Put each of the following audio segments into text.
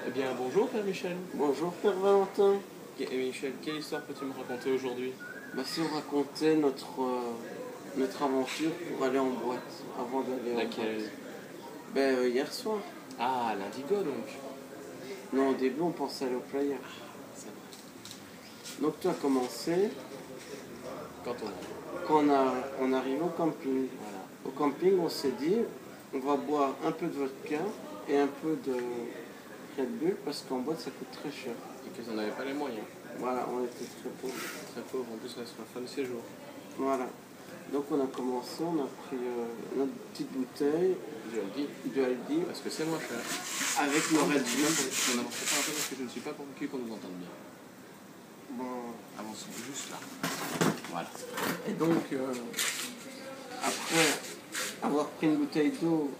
Eh bien, bonjour Père Michel. Bonjour Père Valentin. Michel, quelle histoire peux-tu me raconter aujourd'hui? Si on racontait notre aventure pour aller en boîte, avant d'aller en Laquelle? boîte. Hier soir. Ah, l'Indigo donc. Non, au début on pensait aller au playa. Ça va. Donc tu as commencé Quand quand on arrive au camping. Voilà. Au camping on s'est dit, on va boire un peu de vodka et un peu de Red Bull parce qu'en boîte ça coûte très cher. Et que vous n'avez pas les moyens. Voilà, on était très pauvres. Très pauvre, en plus on est sur la fin du séjour. Voilà. Donc on a commencé, on a pris notre petite bouteille Je le dis. de Aldi Parce que c'est moins cher. avec le Red Bull. On n'avance pas un peu parce que je ne suis pas convaincu qu'on nous entende bien. Bon. Avançons juste là. Voilà. Et donc, après avoir pris une bouteille d'eau,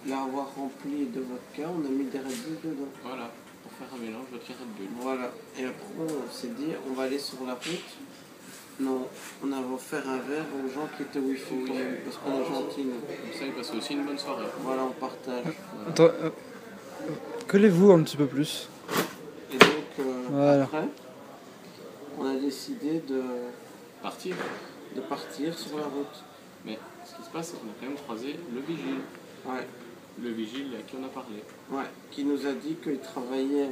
l'avoir remplie de vodka, on a mis des Red Bull dedans. Voilà. Pour faire un mélange, votre Red Bull. Voilà. Et après, on s'est dit, on va aller sur la route. Non, on a offert un verre aux gens qui étaient Wi-Fi quand même, parce qu'on est gentils. Comme ça, il passe aussi une bonne soirée. Voilà, on partage. Attends, collez-vous un petit peu plus. Et donc, Voilà. après, on a décidé de Partir. partir sur la route. Mais ce qui se passe, c'est qu'on a quand même croisé le vigile. Ouais. Le vigile à qui on a parlé. Ouais. Qui nous a dit qu'il travaillait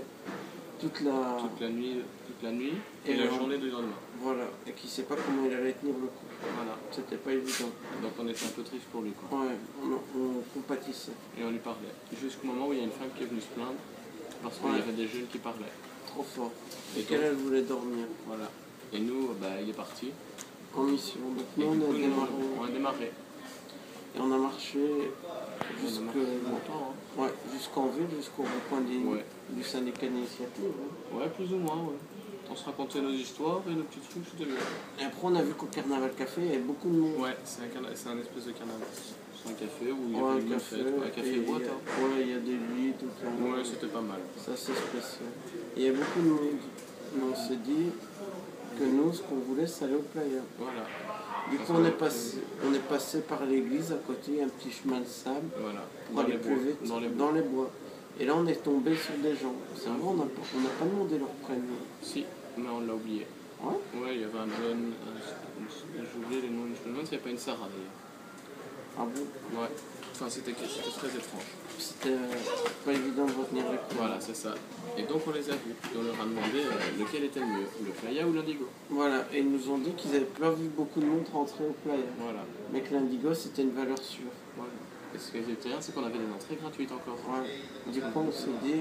toute la nuit et la journée du lendemain. Voilà, et qui ne sait pas comment il allait tenir le coup. Voilà. C'était pas évident. Donc on était un peu triste pour lui, quoi. Ouais, on compatissait. Et on lui parlait. Jusqu'au moment où il y a une femme qui est venue se plaindre parce qu'il y avait des jeunes qui parlaient. Trop fort. Et qu'elle, elle voulait dormir. Voilà. Et nous, il est parti. En mission. Donc Et nous, du coup, on on a démarré. Et on a marché longtemps, hein. ouais, jusqu'en ville, jusqu'au point du syndicat d'initiative. Hein. Ouais, plus ou moins, ouais. On se racontait nos histoires et nos petits trucs, c'était bien. Et après, on a vu qu'au Carnaval Café, il y avait beaucoup de monde. Ouais, c'est un espèce de carnaval. C'est un café où il y Ouais, avait une fête. Un café boîte, hein. Ouais, il y a des lits, tout ça. Ouais, c'était pas mal. Ça, c'est spécial. Et il y a beaucoup de monde. Mais on s'est dit que nous, ce qu'on voulait, c'est aller au playa. Voilà. Du coup, on est passé par l'église à côté, un petit chemin de sable, Voilà. pour aller plus vite dans les bois. Et là, on est tombé sur des gens. C'est vrai, on n'a pas demandé leur prénom. Si, mais on l'a oublié. Ouais. Ouais, il y avait un John, j'ai oublié les noms, je me demande s'il n'y a pas une Sarah d'ailleurs. Ah bon? Ouais. Enfin, c'était très étrange. C'était pas évident de retenir les prénoms. Voilà, c'est ça. Et donc on les a vus. Et on leur a demandé lequel était le mieux, le playa ou l'indigo. Voilà, et ils nous ont dit qu'ils n'avaient pas vu beaucoup de monde rentrer au playa. Voilà. Mais que l'indigo, c'était une valeur sûre. Voilà. Et ce qui était bien, c'est qu'on avait des entrées gratuites encore. Ouais. Du coup, on s'est dit,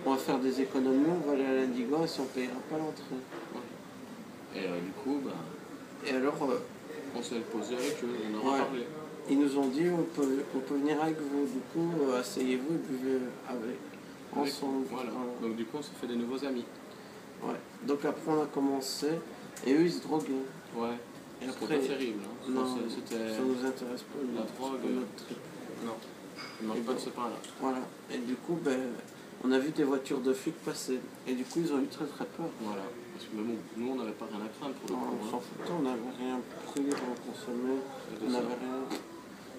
on va faire des économies, on va aller à l'indigo et si on ne payera pas l'entrée. Ouais. Et du coup, et alors, on s'est posé avec eux, on en a parlé. Ils nous ont dit, on peut venir avec vous. Du coup, asseyez-vous et buvez ensemble. Voilà. Donc du coup, on s'est fait des nouveaux amis. Ouais. Donc après, on a commencé et eux, ils se droguaient. Ouais. Et c'était après, pas terrible. Hein. Non, c'était ça nous intéresse pas. la drogue. Notre trip. Non. Je ne mange pas de ce pain-là. Voilà. Et du coup, on a vu des voitures de flics passer. Et du coup, ils ont eu très très peur. Voilà. Parce que bon, nous, on n'avait pas rien à craindre pour le coup. On s'en foutait, on n'avait rien pris, on consommait, on ça. n'avait rien.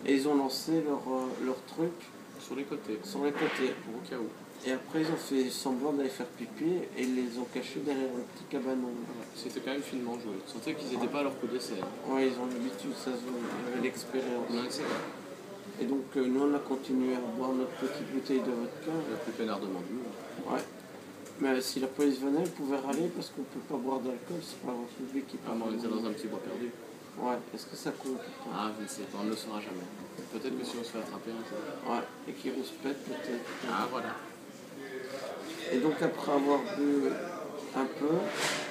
Et ils ont lancé leur truc Sur les côtés. sur les côtés. Au cas où. Et après, ils ont fait semblant d'aller faire pipi et ils les ont cachés derrière le petit cabanon. Ouais. C'était quand même finement joué. Tu sentais qu'ils n'étaient pas à leur coup d'essai. Ouais, ils ont l'habitude, ça se voit, ils avaient l'expérience. Ouais, c'est vrai. Et donc, nous, on a continué à boire notre petite bouteille de vodka. Le plus peinardement du monde. Ouais. Mais si la police venait, elle pouvait râler parce qu'on ne peut pas boire d'alcool, c'est pas un public qui peut. Ah, mais on était dans un petit bois perdu. Ouais, est-ce que ça compte? Ah, je ne sais pas, on ne le saura jamais. Peut-être que si on se fait attraper, on sait. Ouais, et qui respecte peut-être. Ah, voilà. Et donc après avoir bu un peu,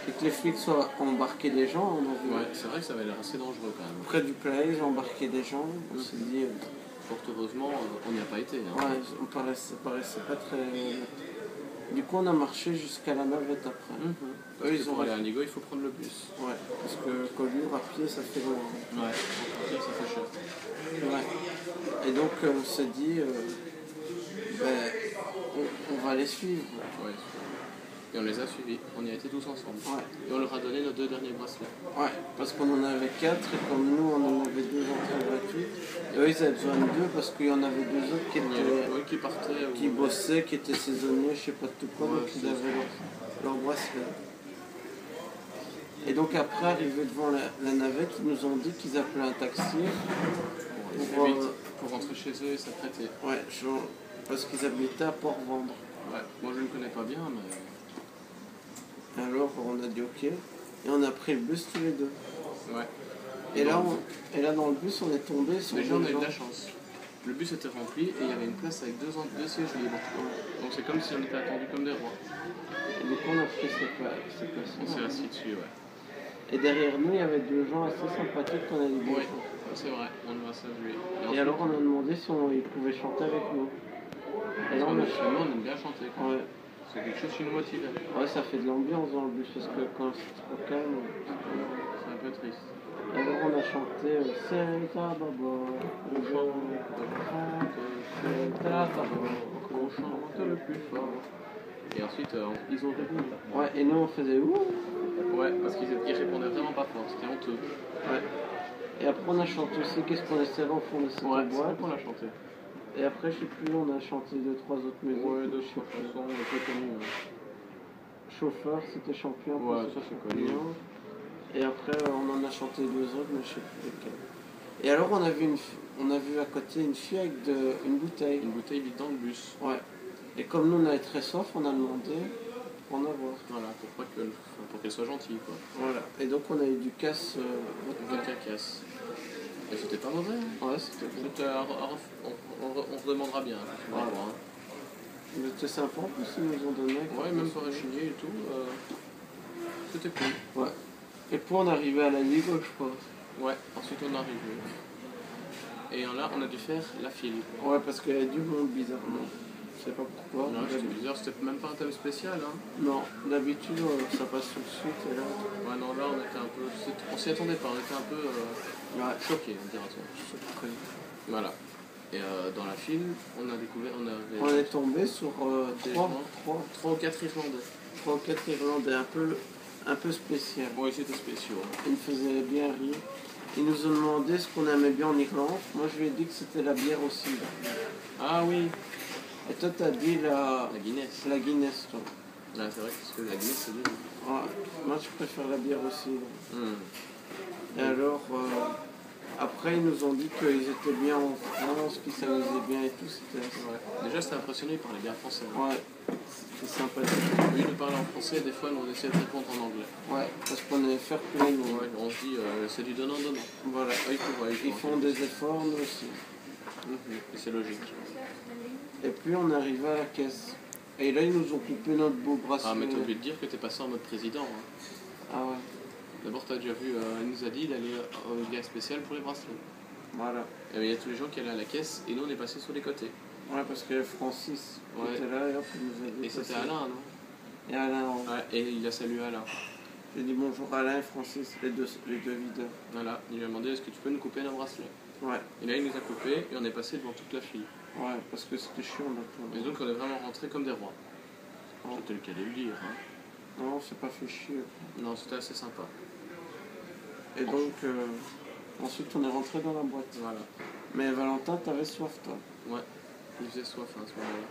et que les flics soient embarqués des gens, on a vu. Ouais, c'est vrai que ça avait l'air assez dangereux quand même. Près du playa, ils ont embarqué des gens, on s'est dit. Fort heureusement, on n'y a pas été. Hein. Ouais, ça paraissait pas très. Du coup, on a marché jusqu'à la navette après. Parce que pour aller à Indigo, il faut prendre le bus. Ouais, parce que Collioure à pied, ça fait loin. Ouais, pour partir, ça fait cher. Ouais. Et donc, on s'est dit, on va les suivre. Ouais. Et on les a suivis, on y a été tous ensemble. Ouais. Et on leur a donné nos 2 derniers bracelets. Ouais, parce qu'on en avait 4 et comme nous on en avait 2 entrées gratuites. Et eux ils avaient besoin de 2 parce qu'il y en avait 2 autres qui, Qui partaient. qui bossaient, qui étaient saisonniers, je sais pas tout quoi, Ouais, donc ils c'est avaient leur bracelet. Et donc après, arrivé devant la navette, ils nous ont dit qu'ils appelaient un taxi pour rentrer chez eux et s'apprêter. Ouais, parce qu'ils habitaient à Port-Vendre. Ouais, moi je ne connais pas bien, mais. Alors on a dit ok, et on a pris le bus tous les deux. Ouais. Et là dans le bus, on est tombé sur déjà, on a eu gens. de la chance. Le bus était rempli et il y avait une place avec 2 sièges libres. Donc c'est comme si on était attendus comme des rois. Et donc on a pris cette place. On s'est assis dessus, ouais. Et derrière nous, il y avait 2 gens assez sympathiques qu'on a dit bonjour. Oui, c'est vrai, on va saluer. Et alors on a demandé si ils pouvaient chanter avec nous. Et là, on aime bien chanter. Ouais. C'est quelque chose qui nous motive. Ouais, ça fait de l'ambiance dans le bus parce que quand c'est trop calme, c'est un peu triste. Et alors on a chanté C'est ta baba, le on chante le plus fort. Et ensuite, ils ont répondu. Ouais, et nous on faisait ouh. Ouais, parce qu'ils répondaient vraiment pas fort, c'était honteux. Ouais. Et après on a chanté aussi Qu'est-ce qu'on essaie au fond de cette boîte. C'est vrai qu'on l'a chanté. Et après, je sais plus, on a chanté 2-3 autres musiques. Ouais, 2 chansons un peu connues. Chauffeur, c'était Champion. Ouais, ça c'est connu. Et après, on en a chanté 2 autres, mais je sais plus lesquelles. Et alors, on a vu à côté une fille avec une bouteille. Une bouteille vide dans le bus. Ouais. Et comme nous, on avait très soif, on a demandé pour en avoir. Voilà, pour qu'elle soit gentille, quoi. Voilà. Et donc, on a eu du casse. Vodka casse. Et c'était pas mauvais. Ouais, c'était bon. On redemandera bien. Voilà. C'était sympa en plus, ils nous ont donné. Ouais, même pour rachigner et tout. C'était cool. Ouais. Et puis on est arrivé à la Ligue, je crois. Ouais, ensuite on est arrivé. Et là, on a dû faire la file. Ouais, parce qu'il y avait du monde bizarrement. Je sais pas pourquoi. Non, c'était bizarre, c'était même pas un thème spécial. Hein. Non, d'habitude ça passe tout de suite et là. Ouais, non, là on était un peu. On s'y attendait pas, on était un peu choqués, on dirait ça. Voilà. Et dans la file, on a découvert. On est tombé sur 3 ou 4 Irlandais. 3 ou 4 Irlandais un peu spécial. Oui, c'était spécial. Ils me faisaient bien rire. Ils nous ont demandé ce qu'on aimait bien en Irlande. Moi je lui ai dit que c'était la bière aussi. Ah oui. Et toi t'as dit la Guinness. La Guinness, toi. Ouais, c'est vrai que la Guinness c'est bien. Ouais, moi je préfère la bière aussi. Et alors, après ils nous ont dit qu'ils étaient bien en France, qu'ils s'amusaient bien et tout. Ouais. Déjà j'étais impressionné par les bières françaises. Ouais, c'était sympathique. Au lieu de parler en français, des fois on essayait de répondre en anglais. Ouais, parce qu'on est fair play. Ouais, on se dit c'est du donnant-donnant. Voilà, ils font des efforts, nous aussi. Et c'est logique. Et puis on est arrivé à la caisse. Et là ils nous ont coupé notre beau bracelet. Ah mais t'as oublié de dire que t'es passé en mode président. Hein. Ah ouais. D'abord t'as déjà vu, il nous a dit d'aller au gars spécial pour les bracelets. Voilà. Et il y a tous les gens qui allaient à la caisse et nous on est passé sur les côtés. Ouais, parce que Francis était là et hop il nous a dit. Et c'était Alain, non? Et Alain. Ouais, et il a salué Alain. J'ai dit bonjour Alain et Francis, les deux videurs. Voilà, il lui a demandé est-ce que tu peux nous couper nos bracelets. Ouais. Et là il nous a coupé et on est passé devant toute la file. Ouais, parce que c'était chiant là. Et donc on est vraiment rentré comme des rois. C'était le cas de le dire. Hein. Non, c'est pas fait chier. Non, c'était assez sympa. Et donc, ensuite on est rentré dans la boîte. Voilà. Mais Valentin, t'avais soif toi? Ouais, il faisait soif à ce moment-là.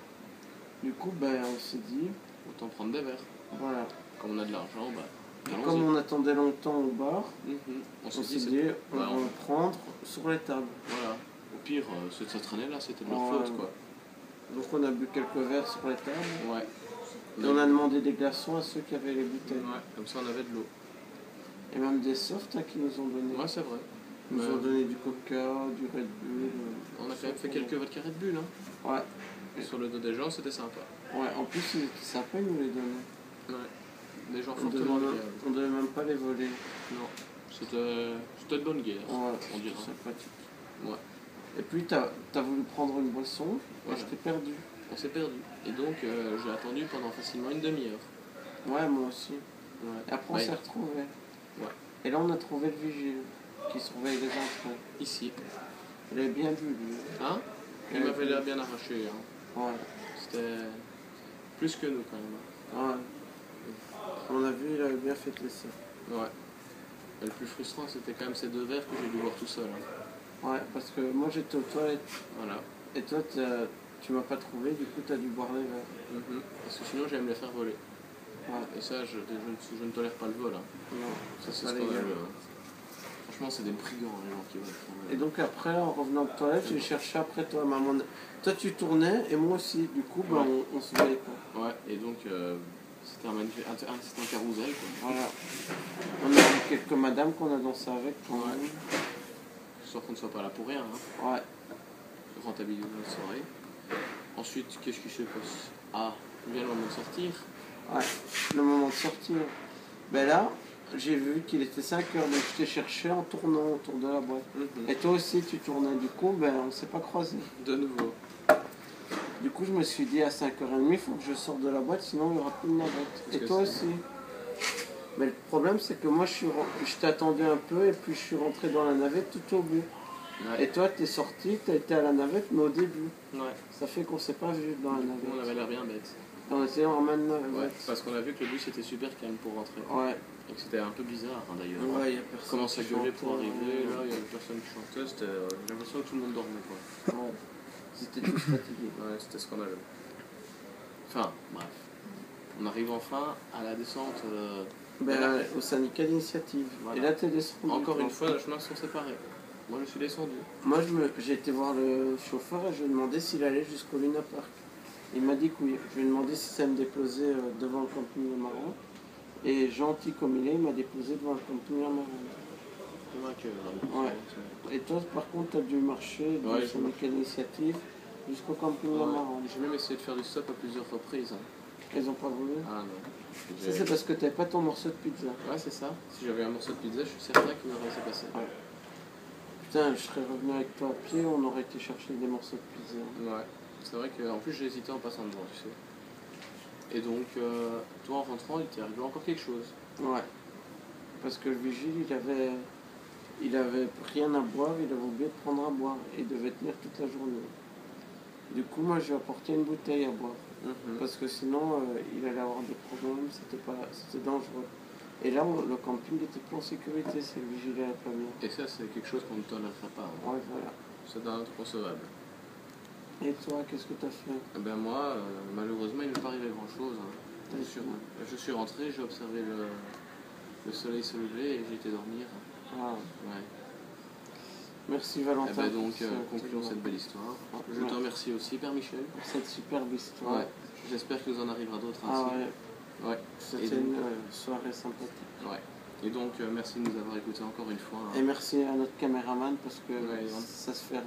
Du coup, ben, on s'est dit... Autant prendre des verres. Voilà. Comme on a de l'argent, bah... Et comme on attendait longtemps au bar, on s'est dit, on va en prendre sur les tables. Voilà. Au pire, cette traînée-là, c'était de leur faute, quoi. Donc on a bu quelques verres sur les tables. Ouais. Et on a demandé des glaçons à ceux qui avaient les bouteilles. Ouais, comme ça on avait de l'eau. Et même des softs qui nous ont donné. Ouais, c'est vrai. Ils nous ont donné du coca, du Red Bull. On a quand même fait quelques vodka Red Bull, hein. Ouais. Et sur le dos des gens, c'était sympa. Ouais, en plus, ils étaient sympas, ils nous les donnaient. Ouais. Des gens fortement agréables. On devait même pas les voler. Non. C'était de bonne guerre, ouais, on dirait. Sympathique. Ouais. Et puis, t'as voulu prendre une boisson, et je t'ai perdu. On s'est perdu. Et donc, j'ai attendu pendant facilement une demi-heure. Ouais, moi aussi. Ouais. Et après, on s'est retrouvés. Ouais. Et là, on a trouvé le vigile qui surveille les entrées. Ici. Il avait bien bu, lui. Hein? Il m'avait l'air bien arraché. Hein. Ouais. C'était plus que nous, quand même. Ouais. À mon avis, il avait bien fêté ça. Ouais. Et le plus frustrant, c'était quand même ces 2 verres que j'ai dû boire tout seul. Hein. Ouais, parce que moi j'étais aux toilettes. Voilà. Et toi, tu m'as pas trouvé, du coup, tu as dû boire les verres. Parce que sinon, j'allais me les faire voler. Ouais. Et ça, je ne tolère pas le vol. Hein. Non, Ça, c'est scandaleux. Hein. Franchement, c'est des brigands, les gens qui volent. Et donc après, en revenant de toilette, j'ai cherché après toi, maman. Toi, tu tournais et moi aussi. Du coup, ben, on se voyait pas. Ouais, et donc, c'était un carousel. Quoi. Voilà. On a vu quelques madames qu'on a dansé avec. Quand même. Histoire qu'on ne soit pas là pour rien. Hein. Ouais. Rentabiliser la soirée. Ensuite, qu'est-ce qui se passe? Ah, vient le moment de sortir. Ouais, le moment de sortir. Ben là, j'ai vu qu'il était 5h, donc je t'ai cherché en tournant autour de la boîte. Et toi aussi, tu tournais. Du coup, ben, on ne s'est pas croisés. De nouveau. Du coup, je me suis dit à 5h30, il faut que je sorte de la boîte, sinon il n'y aura plus de navette. Et toi aussi. Mais le problème, c'est que moi, je t'ai attendu un peu et puis je suis rentré dans la navette tout au bout. Ouais. Et toi, tu es sorti, tu as été à la navette, mais au début. Ouais. Ça fait qu'on ne s'est pas vu dans la navette. On avait l'air bien bête. On était en main de navette. Ouais, parce qu'on a vu que le bus était super calme pour rentrer. Ouais. Et que c'était un peu bizarre hein, d'ailleurs. Ouais, il y a personne. Commence à gueuler pour arriver, là, il y avait personne qui chantait, j'ai l'impression que tout le monde dormait. Quoi. Ouais. C'était tous fatigués. Ouais, c'était scandaleux. Enfin, bref. On arrive enfin à la descente. Au syndicat d'initiative. Voilà. Et là, tu es descendu. Encore une fois, les chemins sont séparés. Moi, je suis descendu. Moi, j'ai été voir le chauffeur et je lui ai demandé s'il allait jusqu'au Luna Park. Il m'a dit que oui. Je lui ai demandé si ça me déposait devant le camping Le Marin. Et gentil comme il m'a déposé devant le camping Le Marin. Ouais. Et toi, par contre, tu as dû marcher du syndicat d'initiative jusqu'au camping Le Marin. J'ai même essayé de faire du stop à plusieurs reprises. Hein. Ils n'ont pas voulu? Ah non. Ça, c'est parce que tu n'avais pas ton morceau de pizza. Ouais, c'est ça. Si j'avais un morceau de pizza, je suis certain qu'il m'aurait laissé passer. Ouais. Putain, je serais revenu avec toi à pied, on aurait été chercher des morceaux de pizza. Ouais. C'est vrai qu'en plus, j'ai hésité en passant devant, tu sais. Et donc, toi, en rentrant, il t'est arrivé encore quelque chose. Ouais. Parce que le vigile, il avait rien à boire, il avait oublié de prendre à boire. Et il devait tenir toute la journée. Du coup, moi, j'ai apporté une bouteille à boire. Parce que sinon, il allait avoir des problèmes, c'était dangereux. Et là, le camping était plus en sécurité si le vigile n'allait pas bien. Et ça, c'est quelque chose qu'on ne tolérera pas. Hein. Ouais, voilà. C'est inconcevable. Et toi, qu'est-ce que tu as fait? Ben moi, malheureusement, il ne m'est pas arrivé grand-chose. Hein. Je suis rentré, j'ai observé le soleil se lever et j'ai été dormir. Ah. Ouais. Merci Valentin. Ben donc, concluons cette belle histoire. Je te remercie aussi, Père Michel. Pour cette superbe histoire. Ouais. J'espère qu'il vous en arrivera d'autres ainsi. Ah ouais. Ouais. C'était une soirée sympathique. Ouais. Et donc, merci de nous avoir écoutés encore une fois. Hein. Et merci à notre caméraman parce que ça se fera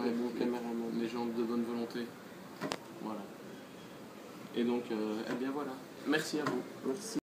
des bons caméramans. Les gens de bonne volonté. Voilà. Et donc, eh bien voilà. Merci à vous. Merci.